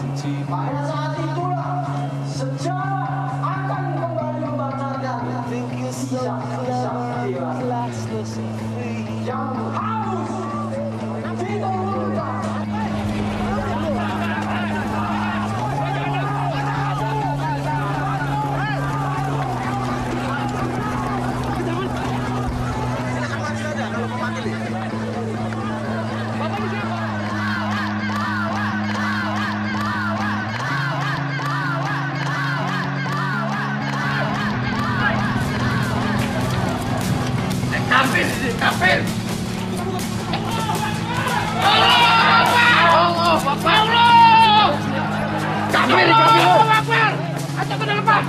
Pada saat itulah sejarah akan kembali membacakan kisah-kisah dewasa yang harus diturunkan. Kafir! Allah! Kafir! Atau ke dalam Pak!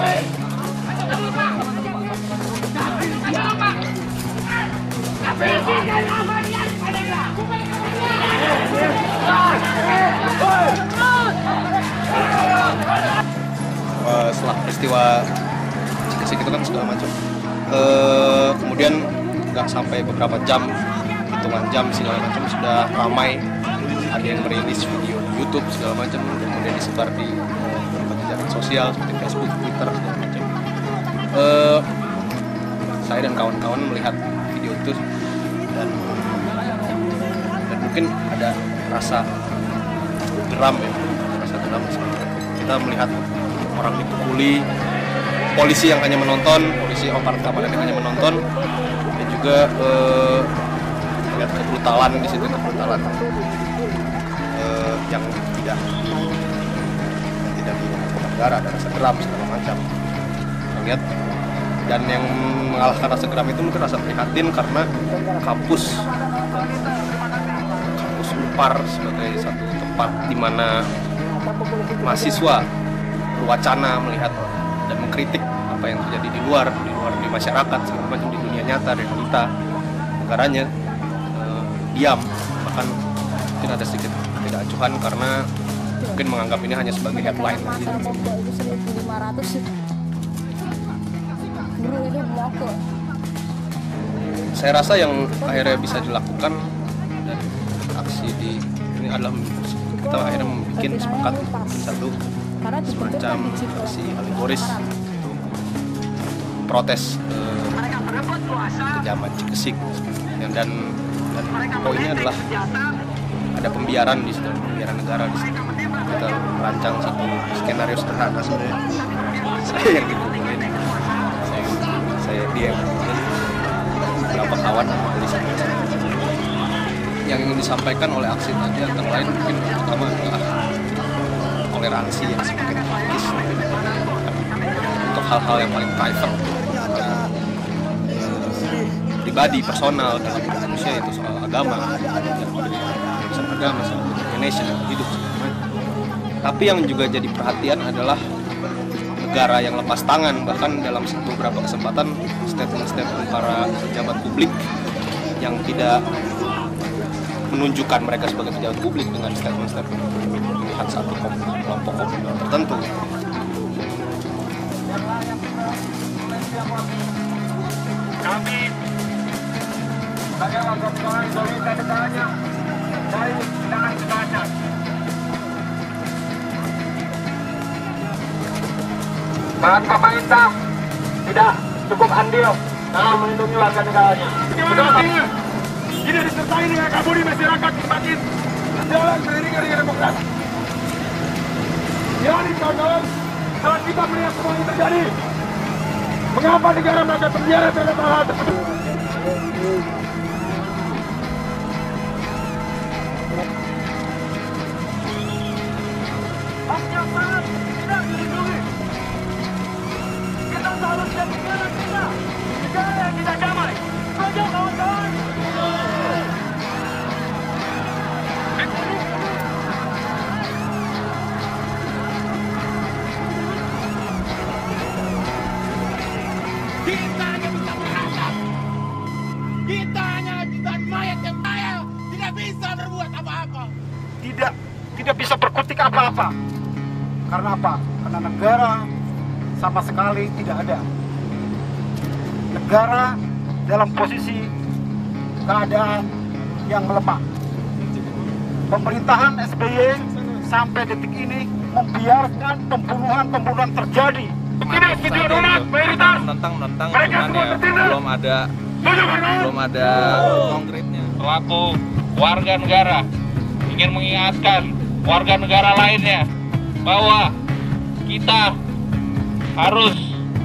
Setelah peristiwa Cikesik itu kan segala macam. Kemudian nggak sampai beberapa jam, hitungan jam segala macam sudah ramai, ada yang merilis video YouTube segala macam, kemudian disebar di berbagai jaringan sosial seperti Facebook, Twitter segala macam. Saya dan kawan-kawan melihat video itu dan mungkin ada rasa geram ya, kita melihat orang dipukuli, polisi yang hanya menonton, polisi aparat keamanan yang hanya menonton. Juga melihat kebrutalan di situ, kebrutalan yang tidak dihukum negara, ada rasa geram segala macam. Lihat, dan yang mengalahkan rasa geram itu mungkin rasa prihatin karena kampus Unpar sebagai satu tempat di mana mahasiswa berwacana melihat dan mengkritik apa yang terjadi di luar di masyarakat segala macam, di dunia nyata, realita negaranya, diam, bahkan mungkin ada sedikit tidak acuhan karena mungkin menganggap ini hanya sebagai headline aja. Saya rasa yang akhirnya bisa dilakukan dan aksi ini adalah kita akhirnya membuat sepakat satu semacam aksi alegoris protes kejaman Cikesik, dan poinnya adalah ada pembiaran di situ, pembiaran negara di situ. Kita merancang satu skenario sederhana sebenarnya. Saya yang dikumpulin, saya dia beberapa kawan polisi. Yang ingin disampaikan oleh aksi tadi antara lain mungkin pertama adalah toleransi yang semakin kritis untuk hal-hal yang paling private, pribadi, personal dalam manusia, itu soal agama, urusan agama, soal Indonesia, hidup. Tapi yang juga jadi perhatian adalah negara yang lepas tangan, bahkan dalam beberapa kesempatan statement-statement para pejabat publik yang tidak menunjukkan mereka sebagai pejabat publik dengan statement-statement melihat satu kelompok komunitas tertentu. Kami sebagai warga negara Indonesia negaranya dari tindakan kekerasan. Dan pemerintah tidak cukup andil dalam melindungi warga negaranya. Ini disertai dengan kabur di masyarakat semakin jalan beriringan dengan demokrasi. Jadi kawan-kawan, saat kita melihat semua ini terjadi, mengapa negara mereka penjara terhadap hal tersebut? Haknya sangat tidak dilindungi. Kita seharusnya negara kita, negara yang tidak damai. Setuju kawan-kawan? Kita hanya bisa berharap. Kita hanya bisa mayat yang kaya, tidak bisa berbuat apa-apa. Tidak bisa berkutik apa-apa. Karena apa? Karena negara sama sekali tidak ada. Negara dalam posisi keadaan yang melemah. Pemerintahan SBY sampai detik ini membiarkan pembunuhan terjadi. Ini video donat mayoritas. menentang Mereka cuman semua ya tertindas. belum ada konkretnya. Selaku warga negara ingin mengingatkan warga negara lainnya bahwa kita harus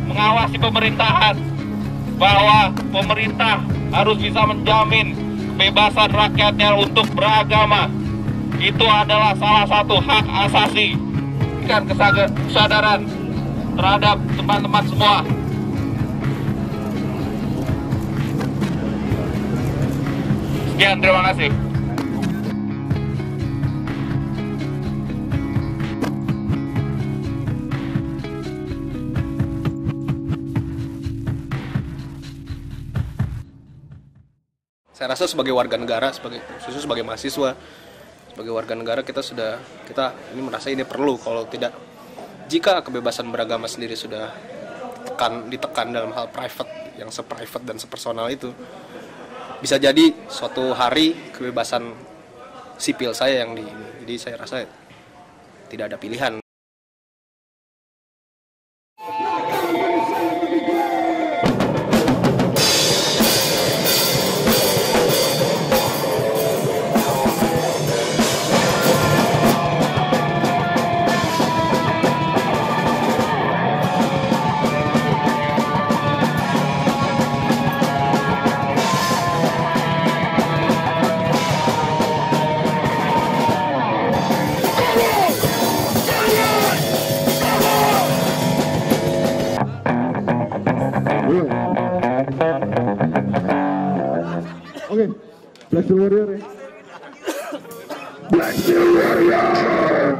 mengawasi pemerintahan, bahwa pemerintah harus bisa menjamin kebebasan rakyatnya untuk beragama. Itu adalah salah satu hak asasi. Berikan kesadaran terhadap teman-teman semua. Sekian, terima kasih. Saya rasa sebagai warga negara, khususnya sebagai mahasiswa, sebagai warga negara kita ini merasa ini perlu. Kalau tidak, jika kebebasan beragama sendiri sudah ditekan dalam hal private, yang se-private dan sepersonal itu, bisa jadi suatu hari kebebasan sipil saya yang jadi saya rasa tidak ada pilihan. Oke, Black Steel Warrior ya. Black Steel Warrior.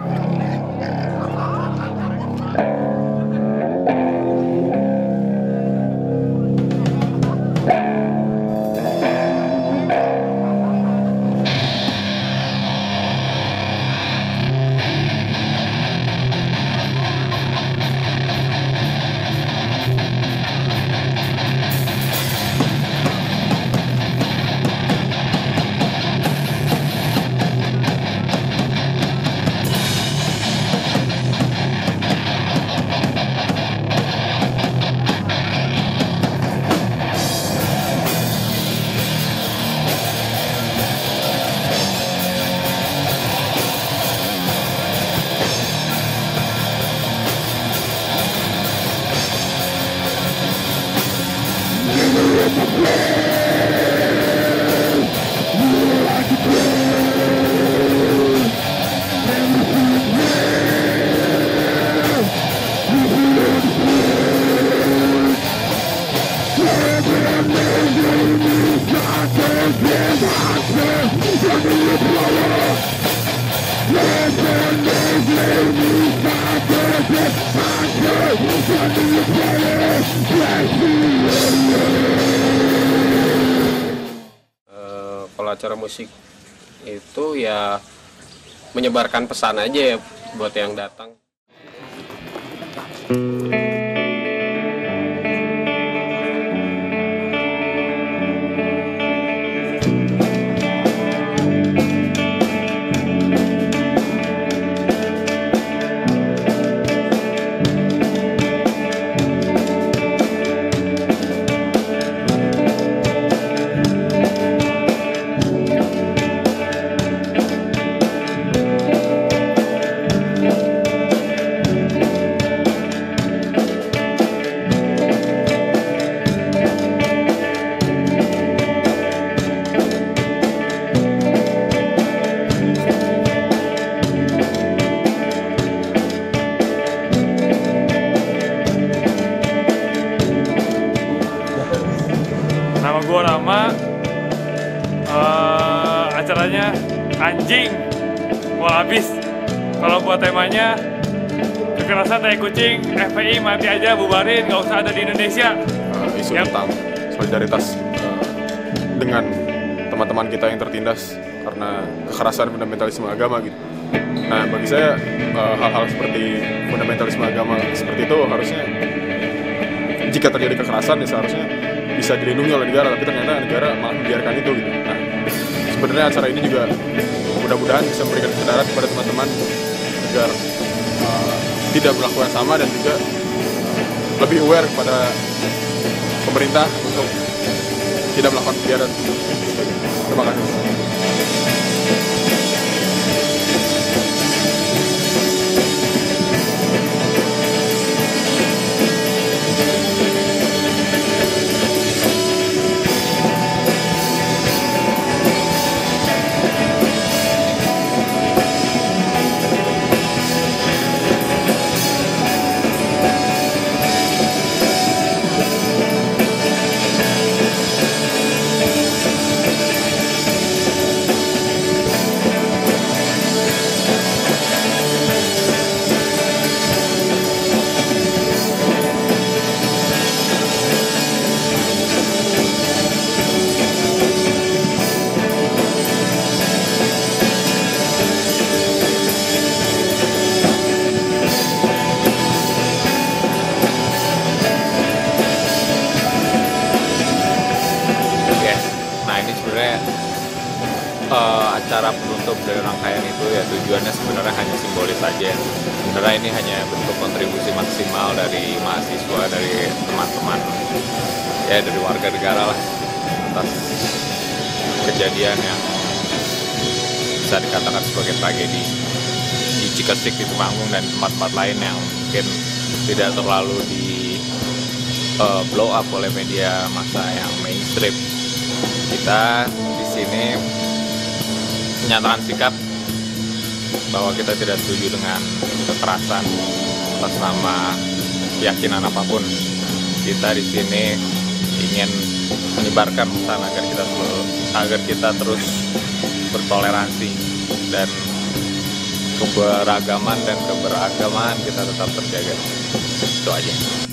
Kalau acara musik itu ya menyebarkan pesan aja ya buat yang datang. Nama gue Rama, acaranya anjing, mau habis. Kalau buat temanya kekerasan tai kucing, FPI mati aja, bubarin, nggak usah ada di Indonesia. Isu tentang solidaritas dengan teman-teman kita yang tertindas karena kekerasan fundamentalisme agama gitu. Nah bagi saya hal-hal seperti fundamentalisme agama seperti itu harusnya jika terjadi kekerasan ya seharusnya bisa dilindungi oleh negara, tapi ternyata negara malah membiarkan itu gitu. Nah sebenarnya acara ini juga mudah-mudahan bisa memberikan kesadaran kepada teman-teman agar tidak berlaku yang sama, dan juga lebih aware kepada pemerintah untuk tidak melakukan pembiaran. Terima kasih. Acara penutup dari rangkaian itu ya tujuannya sebenarnya hanya simbolis saja. Sebenarnya ini hanya bentuk kontribusi maksimal dari mahasiswa, dari teman-teman, ya dari warga negara lah, atas kejadian yang bisa dikatakan sebagai tragedi di Cikesik, di Temanggung, dan tempat-tempat lain yang mungkin tidak terlalu di blow up oleh media massa yang mainstream. Kita di sini menyatakan sikap bahwa kita tidak setuju dengan kekerasan atas nama keyakinan apapun. Kita di sini ingin menyebarkan pesan agar kita terus bertoleransi dan keberagaman kita tetap terjaga. Itu aja.